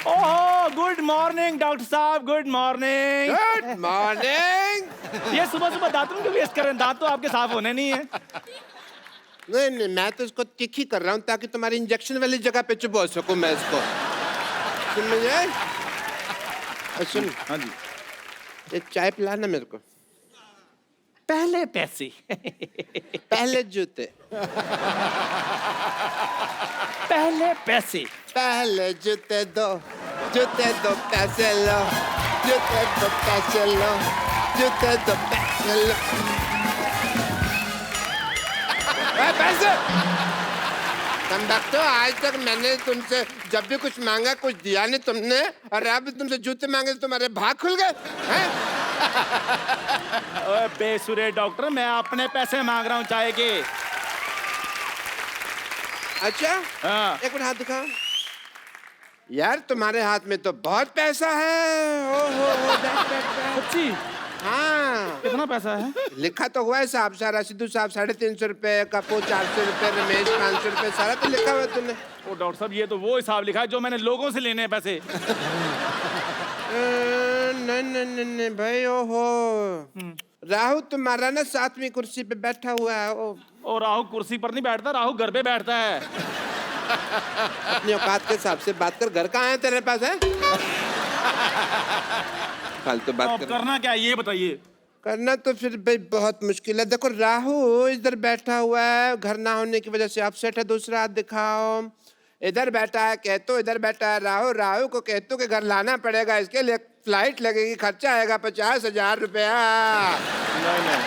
Oh good morning doctor साहब, good morning. Good morning. ये सुबह सुबह दांतों क्यों वेस्ट कर रहे हैं? दांत तो आपके साफ होने नहीं है। नहीं, मैं तो इसको तिखी कर रहा हूँ ताकि तुम्हारी इंजेक्शन वाली जगह पे चुबो सकूं मैं इसको। सुन मुझे, सुन। हाँ जी। एक चाय पिलाना मेरे को। पहले पैसे पहले जूते। पहले पैसे। पहले जूते दो पैसे लो, जूते दो पैसे लो, जूते दो पैसे लो। पैसे कंडक्टर, आज तक मैंने तुमसे जब भी कुछ मांगा कुछ दिया नहीं तुमने, और अब तुमसे जूते मांगे तो तुम्हारे भाग खुल गए हैं? ओए बेसुरे डॉक्टर, मैं अपने पैसे मांग रहा हूँ चाय के। अच्छा, हाँ। एक मिनट हाथ दिखाओ। यार तुम्हारे हाथ में तो बहुत पैसा है। ओहो, सच्ची? हाँ, कितना पैसा है? लिखा तो हुआ है साहब सारा। सिद्धू साहब 350 रुपए, कपूर 400 रुपए, रमेश 500 रुपए, सारा तो लिखा हुआ है तुमने। ओ डॉक्टर साहब, ये तो वो हिसाब लिखा है जो मैंने लोगों से लेने हैं पैसे। नहीं भाई, ओहो। राहु तुम्हारा ना 7वीं कुर्सी पे बैठा हुआ है। और राहु कुर्सी पर नहीं बैठता, राहु घर पे बैठता है। अपनी औकात के हिसाब से बात कर। घर कहाँ है तेरे पास है? फालतू बात अब कर। करना क्या है ये बताइए। करना तो फिर भाई बहुत मुश्किल है। देखो राहु इधर बैठा हुआ है, घर ना होने की वजह से अपसेट है। दूसरा हाथ दिखाओ। इधर बैठा है केतु, इधर बैठा है राहु। राहु को केतु के घर लाना पड़ेगा, इसके लिए फ्लाइट लगेगी, खर्चा आएगा 50,000 रुपया। नहीं।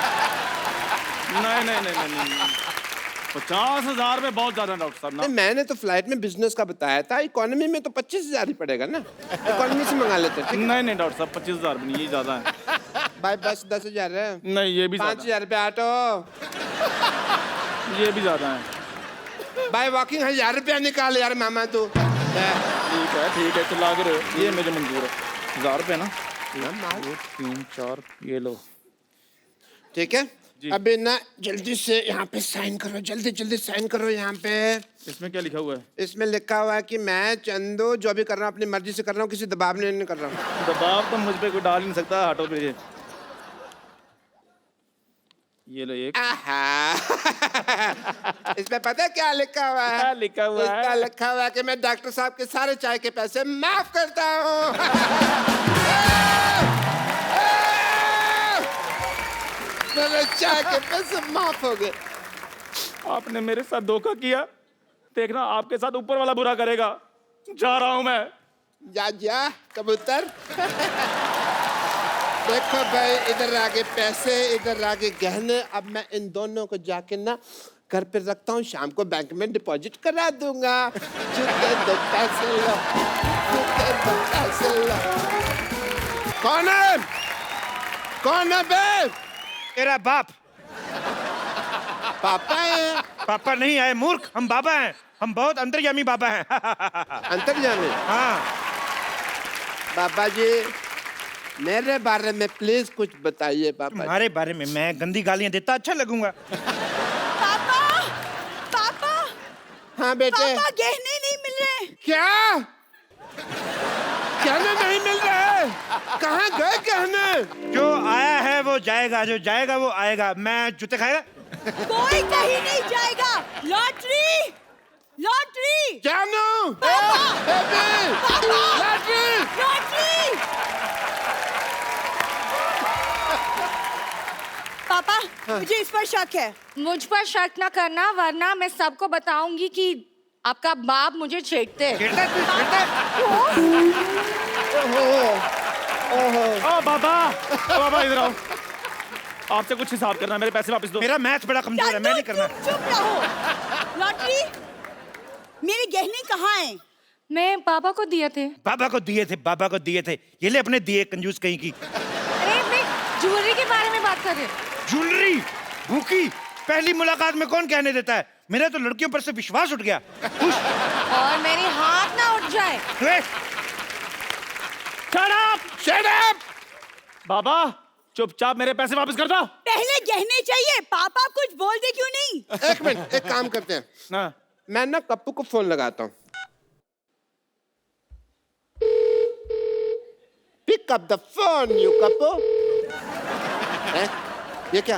50,000 रुपए बहुत ज्यादा डॉक्टर साहब ना। मैंने तो फ्लाइट में बिजनेस का बताया था, इकोनॉमी में तो 25,000 ही पड़ेगा ना। इकोनॉमी से मंगा लेते हैं। नहीं डॉक्टर साहब, 25,000 भी नहीं, ये ज्यादा है। भाई बस 10,000 है। नहीं, ये भी 5,000 रुपया ऑटो। ये भी ज्यादा है भाई वॉकिंग 1,000 रुपया निकाल यार मामा तू। ठीक है चला के रहो, ये मुझे मंजूर है। 1,000 रुपये ना, 2 3 4 ये लो। ठीक है, अभी ना जल्दी से यहाँ पे साइन करो, जल्दी साइन करो यहाँ पे। इसमें क्या लिखा हुआ है? इसमें लिखा हुआ है कि मैं चंदू जो भी कर रहा हूँ अपनी मर्जी से कर रहा हूँ, किसी दबाव में नहीं कर रहा हूँ। दबाव तो मुझ पे कोई डाल ही नहीं सकता। हटो पे ये लो एक। इसमें पता है क्या लिखा हुआ है? क्या लिखा हुआ है? इसका लिखा हुआ है कि मैं डॉक्टर साहब के सारे चाय के पैसे माफ करता हूँ। मेरे चाय के पैसे माफ हो गए। आपने मेरे साथ धोखा किया, देखना आपके साथ ऊपर वाला बुरा करेगा। जा रहा हूं मैं। जा कबूतर। देखो भाई, इधर आगे पैसे, इधर आगे गहने। अब मैं इन दोनों को जाके ना घर पे रखता हूँ, शाम को बैंक में डिपॉजिट करा दूंगा। जूते दो पैसे लो, जूते दो पैसे लो। कौन है बे? तेरा बाप। पापा है? पापा नहीं आए मूर्ख, हम बाबा हैं। हम बहुत अंतर्यामी बाबा हैं। अंतर्यामी? हाँ। बाबा जी मेरे बारे में प्लीज कुछ बताइए। पापा तुम्हारे बारे में मैं गंदी गालियां देता अच्छा लगूंगा? पापा, पापा, हाँ बेटे। पापा गहने नहीं मिल रहे। क्या गहने नहीं मिल रहे? कहाँ गए गहने? जो आया है वो जाएगा, जो जाएगा वो आएगा। मैं जूते खाएगा? कोई कहीं नहीं जाएगा। Lottery, lottery. जानू, पापा, बेबी, पापा, लॉटरी। लॉटरी। पापा, मुझे इस पर शक है। मुझ पर शक न करना, वरना मैं सबको बताऊंगी कि आपका बाप मुझे छेड़ते हैं। ओ बाबा इधर आओ। आपसे कुछ हिसाब करना, मेरे पैसे वापस दो। मेरा मैथ बड़ा कमजोर है, मैं नहीं करना। चुप रहो। लॉटरी, मेरे गहने कहाँ हैं? मैं पापा को दिए थे। बाबा को दिए थे, बाबा को दिए थे। ये ले अपने दिए, कंजूस कहीं की। अरे मैं ज्वेलरी के बारे में बात कर रही हूँ। ज्वेलरी? भूखी? पहली मुलाकात में कौन कहने देता है? मेरा तो लड़कियों पर से विश्वास उठ गया। और मेरी हाथ ना उठ जाए। Shut up! बाबा चुपचाप मेरे पैसे वापस कर दो। पहले गहने चाहिए। पापा कुछ बोलते क्यों नहीं? एक मिनट, एक काम करते हैं ना मैं ना कप्पू को फोन लगाता हूँ। Pick up the phone you कपो। ये क्या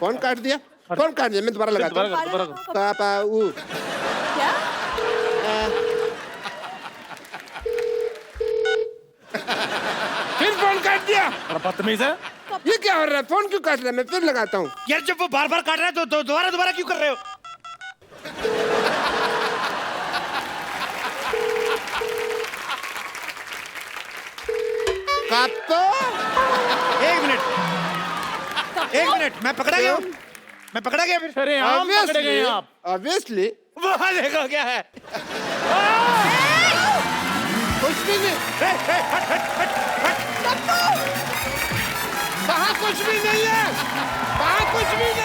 फोन काट दिया? फोन काट दिया, मैं दोबारा लगाता हूँ। पापा क्या? फिर फोन काट दिया। बड़ा बदतमीज है। ये क्या हो रहा है? फोन क्यों काट रहा है? मैं फिर लगाता हूँ। यार जब वो बार बार काट रहा है तो दोबारा क्यों कर रहे हो? काटो। एक मिनट, मैं पकड़ा गया हूँ। मैं पकड़ा गया फिर। अरे आम पकड़े गए आप। ऑब्वियसली वहाँ देखो क्या है। कुछ भी नहीं, वहाँ कुछ भी नहीं है, वहाँ कुछ भी नहीं है।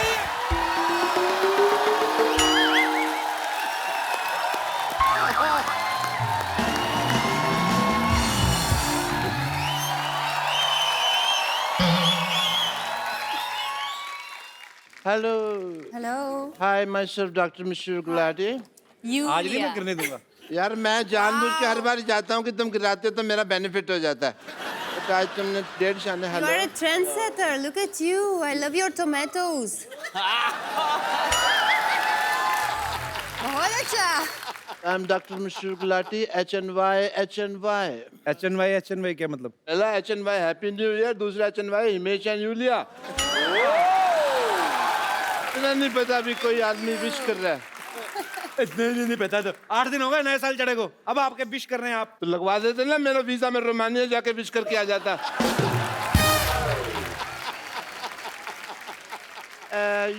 Hello, hello hi my self doctor mister Gulati. आज नहीं मैं करने दूंगा। यार मैं जानबूझ के हर बार जाता हूँ कि तुम गिराते हो तो मेरा बेनिफिट हो जाता है। तो आज तुमने 1.5 शाने You hello. are a trendsetter. Look at you. I love your tomatoes. बहुत अच्छा। I am doctor mister Gulati HNY। HNY क्या मतलब? पहला HNY हैप्पी न्यू ईयर, दूसरा HNY हिमेश एंड यूलिया। इतना नहीं पता अभी कोई आदमी विश कर रहा है नहीं पता तो 8 दिन हो गए नए साल चढ़े को, अब आपके विश कर रहे हैं आप। तो लगवा देते ना, मेरा वीजा में रोमानिया जाके विश करके आ जाता।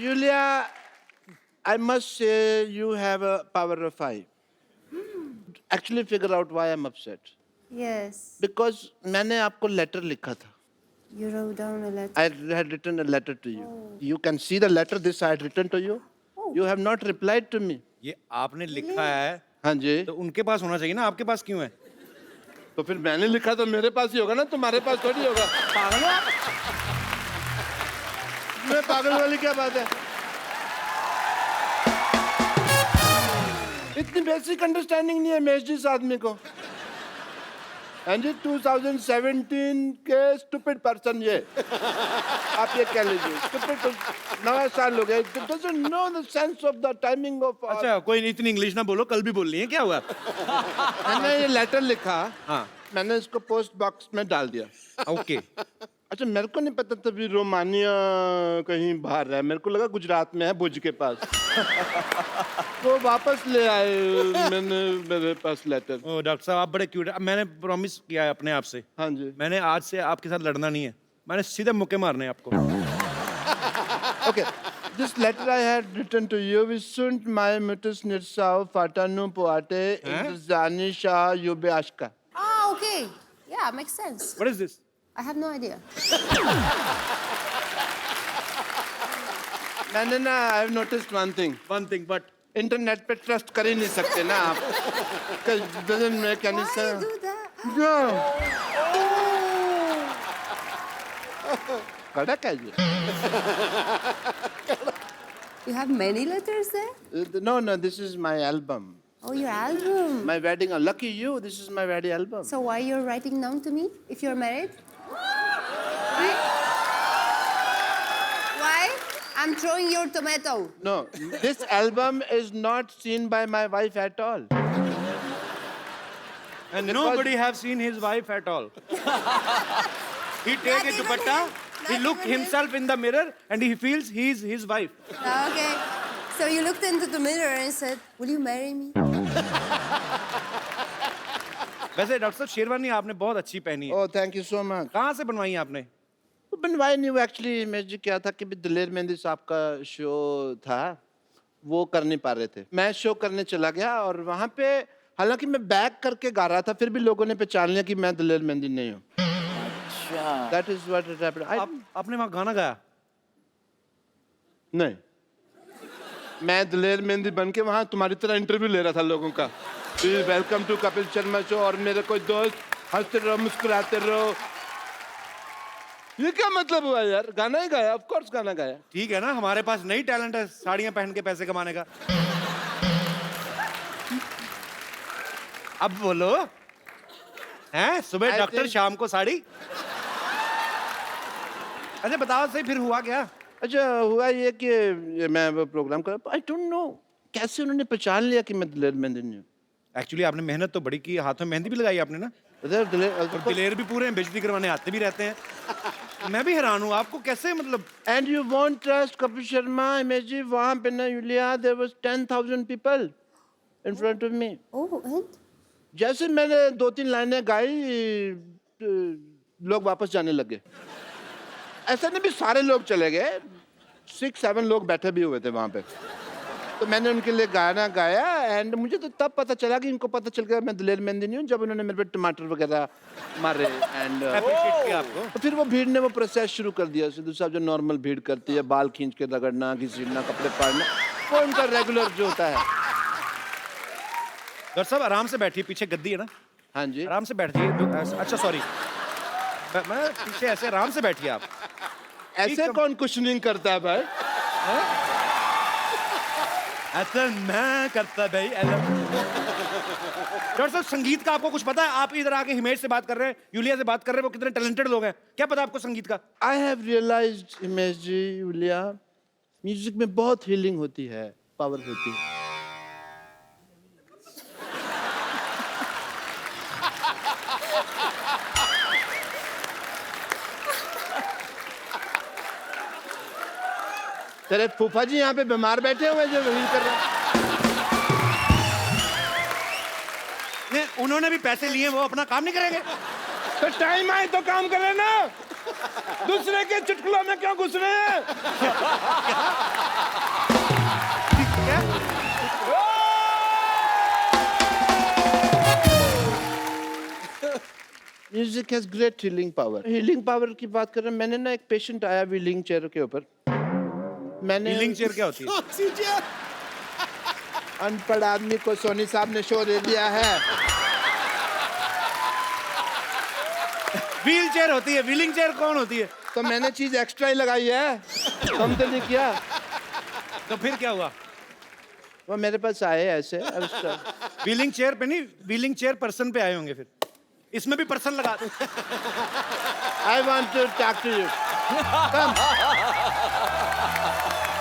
Iulia, I must say you have a power of 5. Actually figure out why I'm upset. Yes. Because मैंने आपको लेटर लिखा था। You wrote down a letter. I had written a letter to you. You can see the letter this I had written to you. You have not replied to me. ये आपने लिखा है हाँ जी। तो उनके पास होना चाहिए ना, आपके पास क्यों है? तो फिर मैंने लिखा तो मेरे पास ही होगा ना, तुम्हारे पास थोड़ी होगा। पागल हो आप? मैं पागल वाली क्या बात है? इतनी बेसिक अंडरस्टैंडिंग नहीं है मेष जी इस आदमी को। एंड जी 2017 के स्टूपिड पर्सन ये आप ये कह लीजिए, स्टूपिड नया साल हो गया, doesn't know the sense of the timing of. अच्छा कोई नहीं, इतनी इंग्लिश ना बोलो, कल भी बोलनी है, क्या हुआ? मैंने ये लेटर लिखा, हाँ मैंने इसको पोस्ट बॉक्स में डाल दिया। ओके। अच्छा मेरे को नहीं पता तभी रोमानिया कहीं बाहर है, मेरे को लगा गुजरात में है भुज के पास। तो वापस ले आए मैंने मेरे पास लेटर। ओ डॉक्टर साहब आप बड़े क्यूट हैं। अब मैंने प्रॉमिस किया है अपने आप से, हाँ जी। मैंने आज से आपके साथ लड़ना नहीं है, मैंने सीधे मुक्के मारने हैं आपको। Okay, this letter I had written to you is sunt mai mutus nirsau fatanu poate indzani shah yubeashka. Ah, okay. Yeah, makes sense. What is this? I have no idea. मैंने ना I have noticed one thing. One thing, but internet पे trust कर ही नहीं सकते ना आप। doesn't make any Why sense. you do that? Yeah. कड़क है ये। You have many letters there? No, this is my album. Oh, your album. My wedding. Lucky you, this is my wedding album. So why you're writing down to me if you're married? Why? Why? I'm throwing your tomato. No, this album is not seen by my wife at all. and nobody have seen his wife at all. He take a even dupatta, him. he Not look even him. himself in the mirror and he feels he's his wife. Okay. So you looked into the mirror and said, "Will you marry me?" वैसे doctor साहब शेरवानी आपने बहुत अच्छी पहनी है, Oh, thank you so much. कहाँ से बनवाई है आपने? बनवाई नहीं, वो एक्चुअली मैं जी क्या था कि भी दिलेर मेहंदी साहब का शो था, वो कर नहीं पा रहे थे। मैं शो करने चला गया और वहाँ पे हालांकि मैं बैक करके गा रहा था, फिर भी लोगों ने पहचान लिया कि मैं दिलेर मेहंदी नहीं हूँ। That is what it happened. आपने वहाँ गाना गाया? नहीं, मैं दिलेर मेहंदी बन के वहाँ तुम्हारी तरह इंटरव्यू ले रहा था लोगों का। Please welcome to Kapil Sharma show और मेरे कोई दोस्त हंसते रहो मुस्कुराते रहो। ये क्या मतलब हुआ यार? गाना ही गाया, ऑफ कोर्स गाना गाया। ठीक है ना, हमारे पास नई टैलेंट है साड़ियाँ पहन के पैसे कमाने का। अब बोलो। हैं? सुबह I डॉक्टर, think- शाम को साड़ी। अच्छा बताओ सही, फिर हुआ क्या? अच्छा हुआ ये कि मैं वो प्रोग्राम कर, आई डोंट नो कैसे उन्होंने पहचान लिया कि मैं दिलेर मेहंदी हूँ। एक्चुअली आपने मेहनत तो बड़ी की, हाथों में मेहंदी भी लगाई आपने ना, और दिलेर भी पूरे हैं, बेइज्जती करवाने आते भी रहते हैं। मैं भी हैरान हूँ, आपको कैसे मतलब। And you won't trust Kapil Sharma imagine, वहां पे ना यूलिया there was 10,000 people in front of me. Oh, and? जैसे मैंने 2-3 लाइनें गाई, लोग वापस जाने लगे। ऐसा नहीं भी सारे लोग चले गए, 6-7 लोग बैठे भी हुए थे वहां पे। तो मैंने उनके लिए गाना गाया एंड मुझे तो तब पता चला कि इनको पता चल गया मैं दिलेर मेहंदी नहीं हूँ, जब उन्होंने मेरे पे टमाटर वगैरह मारे एंड अप्रिशिएट किया आपको। तो फिर वो भीड़ ने वो प्रोसेस शुरू कर दिया, सिद्धू साहब जो नॉर्मल भीड़ करती है, बाल खींच के रगड़ना, घसीटना, कपड़े फाड़ना, वो उनका रेगुलर जो होता है। डॉक्टर साहब आराम से बैठिए, पीछे गद्दी है ना, हाँ जी, आराम से बैठिए। अच्छा सॉरी, मैं पीछे ऐसे आराम से बैठिए आप। ऐसे कौन कुशनिंग करता है भाई? ऐसा मैं करता भाई। डॉक्टर साहब संगीत का आपको कुछ पता है? आप इधर आके हिमेश से बात कर रहे हैं, यूलिया से बात कर रहे हैं, वो कितने टैलेंटेड लोग हैं, क्या पता आपको संगीत का? I have realised Himesh ji, Iulia, music में बहुत हीलिंग होती है, पावर होती है। तेरे फूफा जी यहाँ पे बीमार बैठे हुए जो हील कर रहे हैं। नहीं, उन्होंने भी पैसे लिए, वो अपना काम नहीं करेंगे? तो टाइम आए तो काम करे ना, दूसरे के चुटकुलों में क्यों घुस रहे हैं? क्या? Music has great healing power. Healing power की बात कर रहे हैं, मैंने ना एक पेशेंट आया व्हीलिंग चेयर के ऊपर, मैंने व्हीलिंग चेयर क्या होती है? अनपढ़ आदमी को सोनी साहब ने शो दे दिया है। व्हील चेयर होती है, व्हीलिंग चेयर कौन होती है? तो मैंने चीज एक्स्ट्रा ही लगाई है, कम तो नहीं किया। तो फिर क्या हुआ? वो मेरे पास आए ऐसे एक्स्ट्रा। व्हीलिंग चेयर पे नहीं, व्हीलिंग चेयर पर्सन पे आए होंगे, फिर इसमें भी पर्सन लगा। I want to talk to you,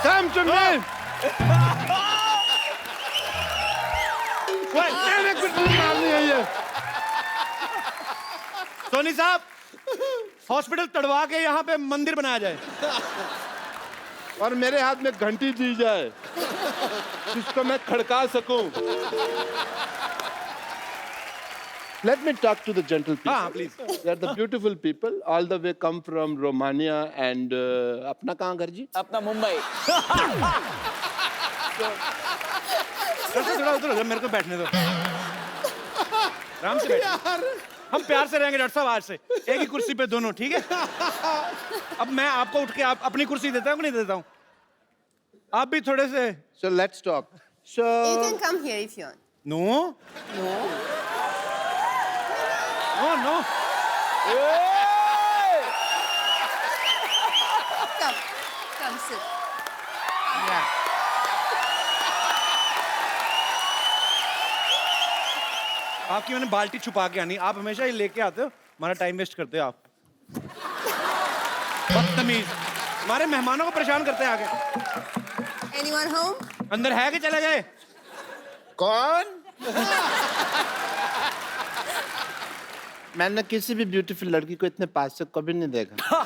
come to me. मैंने कुछ नहीं मारनी है ये। सोनी साहब, हॉस्पिटल तड़वा के यहाँ पे मंदिर बनाया जाए। और मेरे हाथ में घंटी दी जाए जिसको मैं खड़का सकूं। Let me talk to the gentle people. हाँ, please. They are the beautiful people. All the way come from Romania and अपना कहाँ घर जी? अपना मुंबई। थोड़ा उधर हो जाओ, मेरे को बैठने दो, आराम से बैठिए। हम प्यार से रहेंगे डॉक्टर साहब, आज से एक ही कुर्सी पे दोनों, ठीक है? अब मैं आपको उठ के आप अपनी कुर्सी देता हूँ कि नहीं देता हूँ? आप भी थोड़े से। So let's talk. So You can come here if you want. No no no, Come sit. आपकी मैंने बाल्टी छुपा के आनी, आप हमेशा ये लेके आते हो, हमारा टाइम वेस्ट करते हो आप। बदतमीज, हमारे मेहमानों को परेशान करते हैं आगे। Anyone home? अंदर है कि चले गए? कौन? मैंने किसी भी ब्यूटीफुल लड़की को इतने पास से कभी नहीं देखा।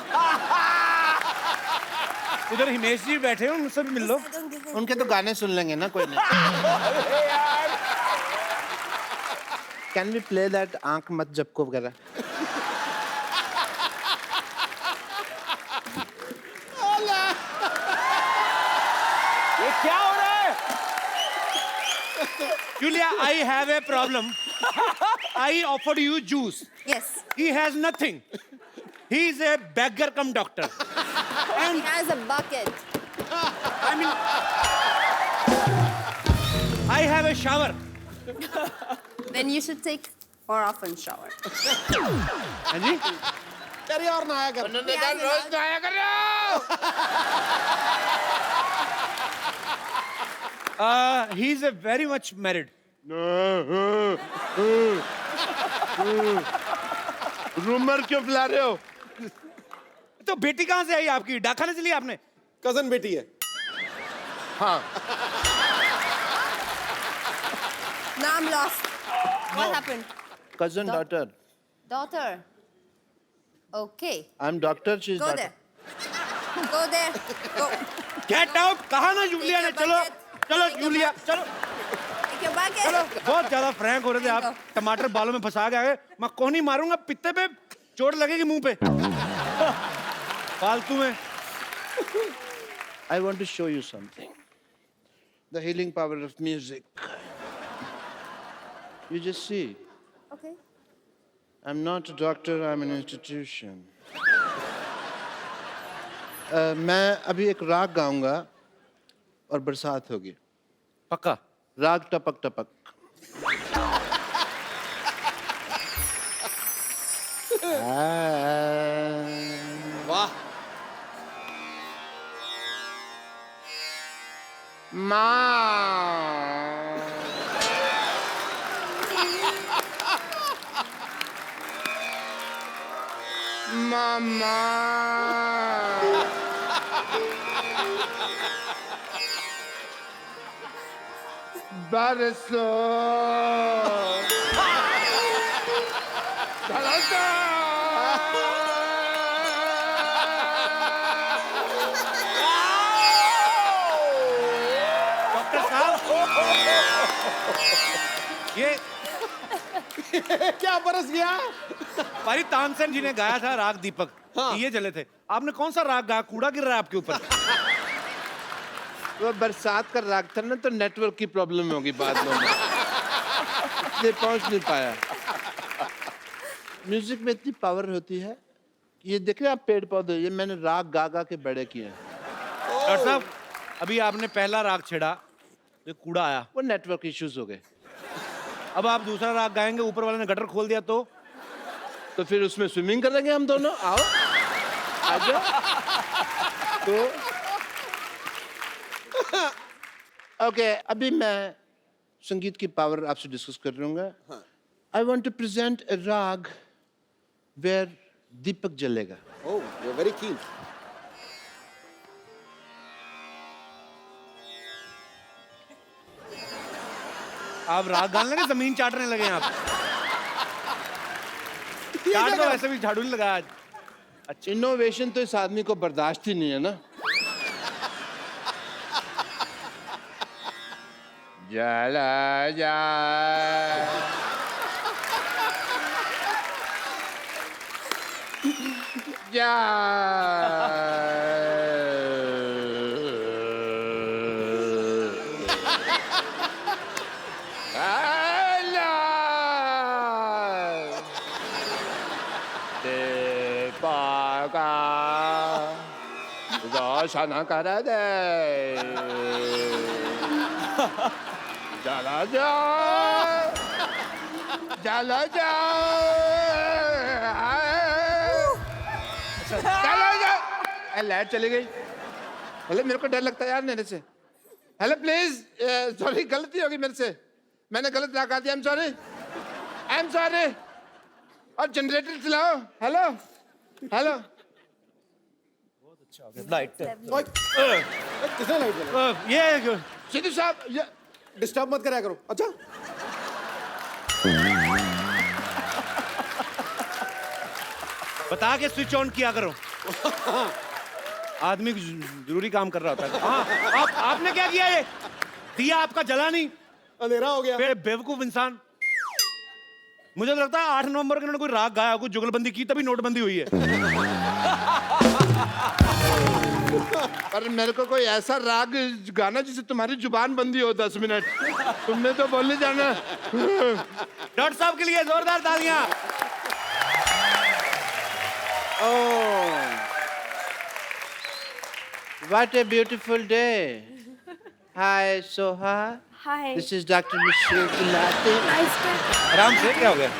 उधर हिमेश जी बैठे हैं, उनसे भी मिल लो। I don't give a... उनके तो गाने सुन लेंगे ना, कोई नहीं। Can we play that आंख मत झपको वगैरह? ये क्या हो रहा है? Julia, I have a problem. I offered you juice. Yes. He has nothing. He is a beggar cum doctor. He has a bucket. I mean, I have a shower. Then you should take more often shower. हाँ जी? तेरी और नहाया कर। उन्होंने कहा रोज नहाया करो। He is a very much married. Rumour क्यों फैला रहे हो? तो बेटी कहाँ से आई आपकी? डाकखाने से लिया आपने? कजन बेटी है। हाँ। Now I'm lost. What happened? Cousin daughter. Daughter. Okay. I'm doctor. She's Go daughter. there. Go there. Go. Get out. कहा ना यूलिया ने? चलो चलो यूलिया चलो Take your bucket. चलो। बहुत ज्यादा फ्रैंक हो रहे थे आप। Go. टमाटर बालों में फंसा के आए। मैं कोहनी मारूंगा पित्ते पे, चोट लगेगी मुंह पे। फालतू में। I want to show you something. The healing power of music. You just see. Okay. I'm not a doctor. I'm an institution. मैं अभी एक राग गाऊंगा और बरसात होगी। पक्का? राग टपक टपक। वाह। माँ मामा बरसो डॉक्टर साहब ये क्या बरस गया? पारी तानसेन जी ने गाया था राग दीपक। हाँ। ये जले थे। आपने कौन सा राग गाया? कूड़ा गिर रहा है आपके ऊपर। वो बरसात का राग था ना, तो नेटवर्क की प्रॉब्लम होगी बाद में, इसलिए पहुंच नहीं पाया। म्यूजिक में इतनी पावर होती है। ये देख रहे हैं आप पेड़ पौधे, ये मैंने राग गा गा के बड़े किए हैं। डॉक्टर साहब अभी आपने पहला राग छेड़ा, ये कूड़ा आया। वो नेटवर्क इश्यूज हो गए। अब आप दूसरा राग गाएंगे, ऊपर वाले ने गटर खोल दिया तो फिर उसमें स्विमिंग करेंगे हम दोनों। आओ आ जाओ। तो ओके, अभी मैं संगीत की पावर आपसे डिस्कस कर लूंगा। आई वॉन्ट टू प्रेजेंट ए राग वेयर दीपक जलेगा। Oh, you're very keen. आप राग गाने लगे, जमीन चाटने लगे आप। चाट तो वैसे भी झाड़ू नहीं लगा आज। अच्छा, इनोवेशन तो इस आदमी को बर्दाश्त ही नहीं है ना। जला जा जा रोशन कर दे चला जाओ चला जाओ चला जाओ। लाइट चली गई। हेलो, मेरे को डर लगता है यार मेरे से। हेलो प्लीज, सॉरी गलती होगी मेरे से, मैंने गलत लगा दिया। I am sorry. और जनरेटर चलाओ। Hello hello. लाइट ओए, किसने लाइट जलाई? ये सिद्धू साहब, ये डिस्टर्ब मत कराया करो। अच्छा, बता के स्विच ऑन किया करो। आदमी जरूरी काम कर रहा होता है। हाँ, आपने क्या किया? ये दिया आपका जला नहीं। अंधेरा हो गया। फिर बेवकूफ इंसान। मुझे तो लगता है 8 नवंबर को उन्होंने कोई राग गाया, कोई जुगलबंदी की, तभी नोटबंदी हुई है। पर मेरे को कोई ऐसा राग गाना जिससे तुम्हारी जुबान बंदी हो 10 मिनट। तुमने तो बोलने जाना। डॉक्टर साहब के लिए जोरदार तालियां। What a beautiful day. Hi, Soha. Hi. This is Dr. Michelle Gulati. Nice to. आराम से, क्या हो गया?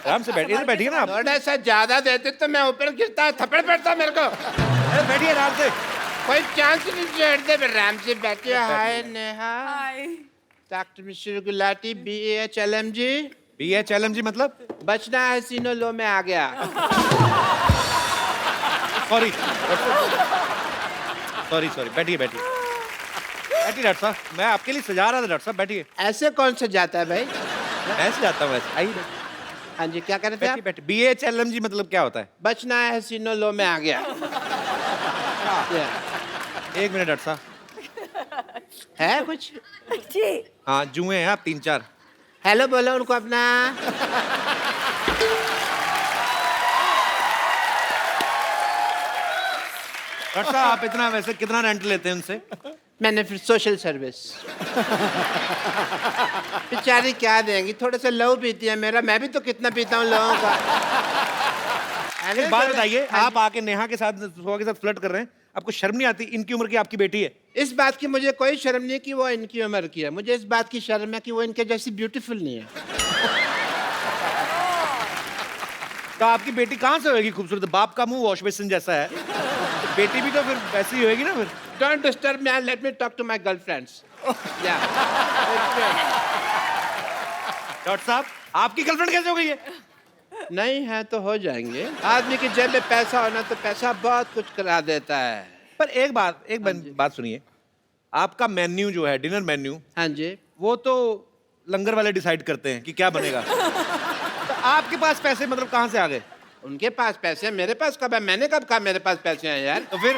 आराम से बैठिए, इधर बैठिए ना आप। थोड़ा सा ज्यादा देते तो मैं ऊपर गिरता, थप्पड़ पड़ता मेरे को। अरे बैठिए आराम से। कोई चांस नहीं छोड़ते, फिर आराम से बैठिए। हाय नेहा। Hi. डॉक्टर मिश्र गुलाटी, BAHLMG। BHLMG मतलब? बचना है सीनो लो में आ गया। सॉरी सॉरी सॉरी, बैठिए बैठिए बैठिए डॉक्टर साहब, मैं आपके लिए सजा रहा था डॉक्टर साहब, बैठिए। ऐसे कौन सा जाता है भाई? मैं सजाता हूँ वैसे, आइए हाँ जी, क्या कर रहे थे आप? बैठिए बैठिए। BHLMG मतलब क्या होता है? बचना है सीनो लो में आ गया। एक मिनट डॉक्टर साहब। है कुछ? जी हाँ जुए हैं आप 3-4। हेलो बोलो उनको अपना। डॉक्टर साहब आप इतना वैसे कितना रेंट लेते हैं उनसे? मैंने फिर सोशल सर्विस। बेचारी क्या देंगी, थोड़े से लहू पीती है मेरा, मैं भी तो कितना पीता हूँ लोगों का। एक बात बताइए, आप आके नेहा के साथ सुहा के साथ फ्लर्ट कर रहे हैं, आपको शर्म नहीं आती? इनकी उम्र की आपकी बेटी है। इस बात की मुझे कोई शर्म नहीं कि वो इनकी उम्र की है, मुझे इस बात की शर्म है कि वो इनके जैसी ब्यूटीफुल नहीं है। तो आपकी बेटी कहाँ से होगी खूबसूरत? बाप का मुंह वॉश बेसिन जैसा है, तो बेटी भी तो फिर वैसी ही होगी ना फिर। Don't disturb me and let me talk to my girlfriends. Yeah. Doctor साहब आपकी गर्लफ्रेंड कैसे हो गई है? नहीं है तो हो जाएंगे। आदमी की जेब में पैसा होना तो पैसा बहुत कुछ करा देता है। पर एक बात सुनिए, आपका मेन्यू जो है, डिनर मेन्यू, हाँ जी। वो तो लंगर वाले डिसाइड करते हैं कि क्या बनेगा। तो आपके पास पैसे मतलब कहाँ से आ गए? उनके पास पैसे, मेरे पास कब है? मैंने कब कहा मेरे पास पैसे हैं यार? तो फिर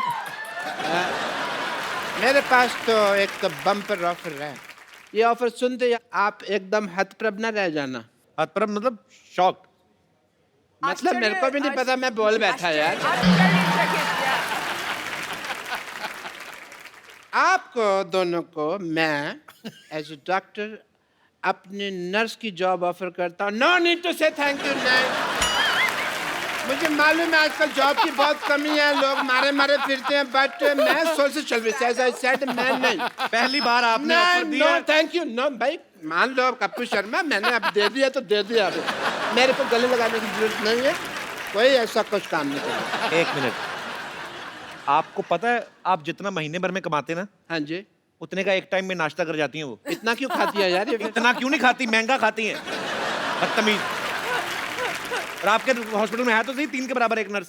मेरे पास तो एक बम्पर ऑफर है। ये ऑफर सुनते ही आप एकदम हतप्रभ न रह जाना। हतप्रभ मतलब शॉक्ड? मतलब मेरे को भी नहीं पता, मैं बोल बैठा यार। आपको दोनों को मैं एज ए डॉक्टर अपने नर्स की जॉब ऑफर करता हूँ। नो नीड टू से थैंक यू। नहीं, मुझे मालूम है आजकल जॉब की बहुत कमी है, लोग मारे मारे फिरते हैं, बट मैं social service as I said मैं नहीं। पहली बार आपने ऑफर नो दिया। Thank you. नो भाई, मान लो कप्पू शर्मा, मैंने अब दे दिया तो दे दिया। अब मेरे को गले लगाने की जरूरत नहीं है, कोई ऐसा कुछ काम नहीं करेगा। एक मिनट, आपको पता है आप जितना महीने भर में कमाते ना, हाँ जी। उतने का एक टाइम में नाश्ता कर जाती हैं वो। इतना क्यों खाती है यार ये? इतना क्यों नहीं खाती? महंगा खाती हैं, बदतमीज। और आपके हॉस्पिटल में है तो सही 3 के बराबर एक नर्स।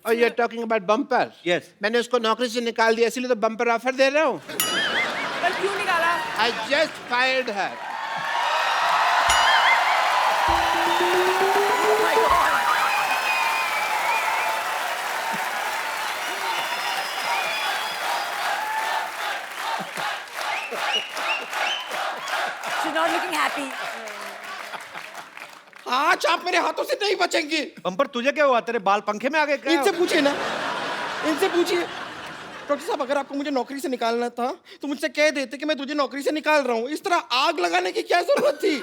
और ये टॉकिंग अबाउट बम्पर? Yes. मैंने उसको नौकरी से निकाल दिया, इसलिए तो बम्पर ऑफर दे रहा हूँ। क्यों निकाला? I just fired her. She's not looking happy. आज आप मेरे हाथों से नहीं बचेंगे। बम्पर तुझे क्या हुआ? तेरे बाल पंखे में आ गए क्या? इनसे पूछिए ना, इनसे पूछिए। डॉक्टर साहब अगर आपको मुझे नौकरी से निकालना था तो मुझसे कह देते कि मैं तुझे नौकरी से निकाल रहा हूँ। इस तरह आग लगाने की क्या जरूरत थी?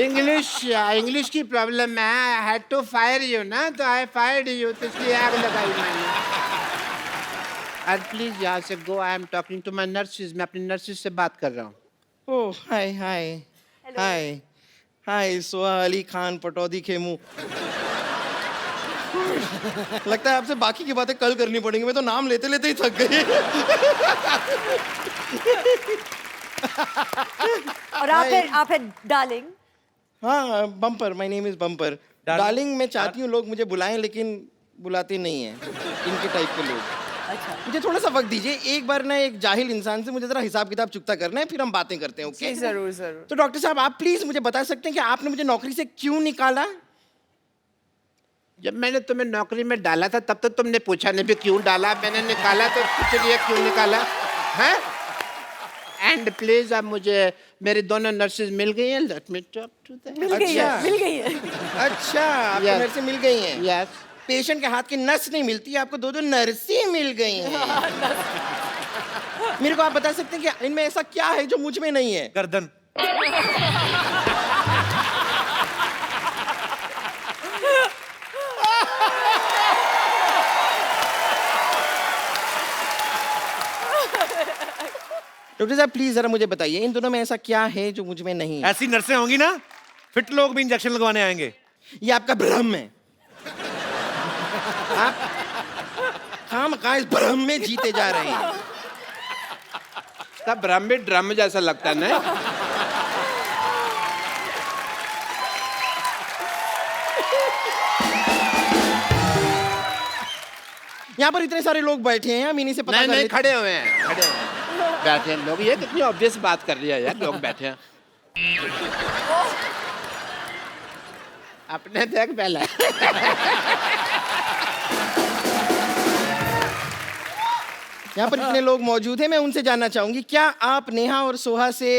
इंग्लिश की प्रॉब्लम है। I had to fire you ना, तो आई फायर्ड यू, तो इसलिए आग लगाई मैंने। और प्लीज यहाँ से go. I am talking to my nurses. मैं अपनी नर्सिस से बात कर रहा हूँ। ओह हाय हाय हाय हाय सोहा अली खान पटौदी खेमू। लगता है आपसे बाकी की बातें कल करनी पड़ेंगी, मैं तो नाम लेते लेते ही थक गई। और आप है डार्लिंग। हाँ bumper, my name is bumper. Darling मैं चाहती हूँ लोग मुझे बुलाएं, लेकिन बुलाते नहीं हैं इनके टाइप के लोग। अच्छा मुझे थोड़ा सा वक्त दीजिए, एक बार ना एक जाहिल इंसान से मुझे जरा हिसाब किताब चुकता करना है, फिर हम बातें करते हैं। ओके जरूर जरूर। तो डॉक्टर साहब आप प्लीज मुझे बता सकते हैं कि आपने मुझे नौकरी से क्यों निकाला? जब मैंने तुम्हें नौकरी में डाला था तब तो तुमने पूछा नहीं भी क्यों डाला। मैंने निकाला तो पूछ लिया क्यों निकाला है। एंड प्लीज अब मुझे मेरी दोनों नर्सेज मिल गई हैं। Let me talk to them. मिल गई है। अच्छा आपको Yes. नर्सें मिल गई हैं? यस। पेशेंट के हाथ की नस नहीं मिलती, आपको दो नर्सें मिल गई हैं। मेरे को आप बता सकते हैं कि इनमें ऐसा क्या है जो मुझ में नहीं है? गर्दन। डॉक्टर साहब प्लीज जरा मुझे बताइए इन दोनों में ऐसा क्या है जो मुझ में नहीं है? ऐसी नर्सें होंगी ना, फिट लोग भी इंजेक्शन लगवाने आएंगे। ये आपका भ्रम है। आप खाम खा इस भ्रम में जीते जा रहे हैं। सब ड्रम भी ड्रम जैसा लगता है ना। यहाँ पर इतने सारे लोग बैठे हैं, हम इन्हीं से पता नहीं कर नहीं, लेते खड़े हुए हैं, खड़े हुए हैं। बैठे हैं लोग, ये कितनी ऑब्वियस बात कर लिया यार, लोग बैठे हैं। अपने देख पहले। यहाँ पर इतने लोग मौजूद हैं, मैं उनसे जानना चाहूंगी क्या आप नेहा और सोहा से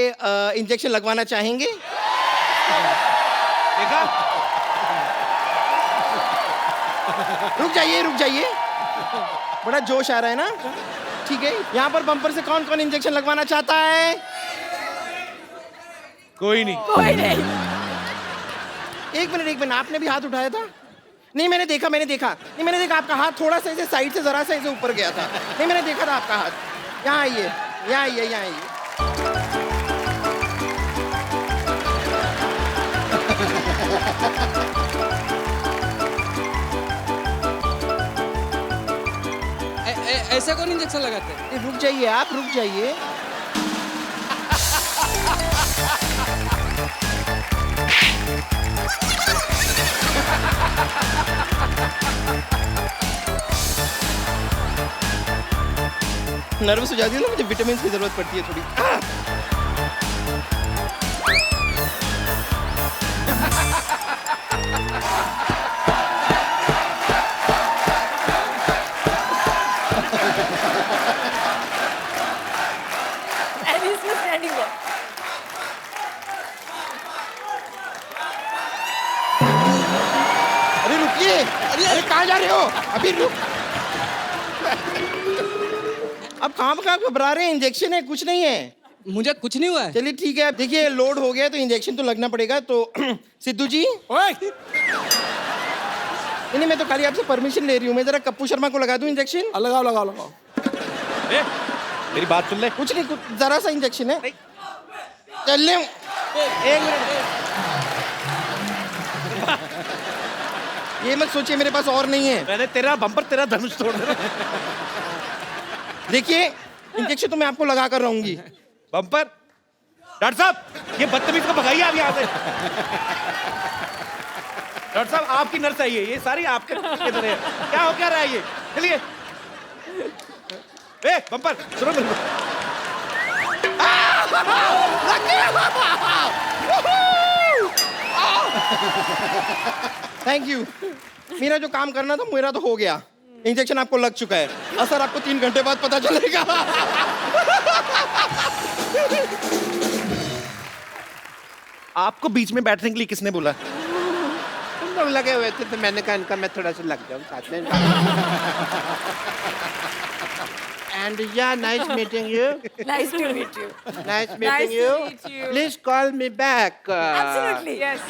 इंजेक्शन लगवाना चाहेंगे? देखा? रुक जाइए, बड़ा जोश आ रहा है ना? ठीक है, यहाँ पर बम्पर से कौन कौन इंजेक्शन लगवाना चाहता है? कोई नहीं। कोई नहीं। एक मिनट, आपने भी हाथ उठाया था? नहीं, मैंने देखा, नहीं मैंने देखा आपका हाथ थोड़ा सा ऐसे साइड से जरा सा ऐसे ऊपर गया था। नहीं, मैंने देखा था आपका हाथ। यहाँ आइए। ऐसे कौन इंजेक्शन लगाते हैं? रुक जाइए। नर्वस हो जाती है ना, मुझे विटामिन की जरूरत पड़ती है थोड़ी। And he's just standing there. अरे रुकिए, अरे कहाँ जा रहे हो? अभी रुक। अब कहाँ घबरा रहे हैं? इंजेक्शन है, कुछ नहीं है। मुझे कुछ नहीं हुआ है। चलिए ठीक है, देखिए लोड हो गया तो इंजेक्शन तो लगना पड़ेगा। तो सिद्धू जी, ओए, नहीं मैं तो खाली आपसे परमिशन ले रही हूँ। मैं जरा कप्पू शर्मा को लगा दूं इंजेक्शन? लगाओ। ए, मेरी बात सुन ले। कुछ नहीं, जरा सा इंजेक्शन है। चल ले, एक मिनट। ये मत सोचिए मेरे पास और नहीं है। मैंने तेरा बम्पर, तेरा धनुष तोड़ देना। देखिए इंजेक्शन तो मैं आपको लगा कर रहूंगी। बम्पर, डॉक्टर साहब ये बदतमीज को भगाइए आप यहाँ से। डॉक्टर साहब आपकी नर्स आई है, ये सारी आपके तरह है। क्या रहा है ये? चलिए। ए बम्पर सुनो मेरी बात। Thank you. मेरा जो काम करना था मेरा तो हो गया। इंजेक्शन आपको लग चुका है, असर आपको 3 घंटे बाद पता चलेगा। आपको बीच में बैठने के लिए किसने बोला? तुम लोग लगे हुए थे तो मैंने कहा इनका मैं थोड़ा सा लग जाऊं साथ में। And yeah, nice meeting you. Nice to meet you. Nice Nice meeting to you. meet you. Please call me back. Absolutely. Yes.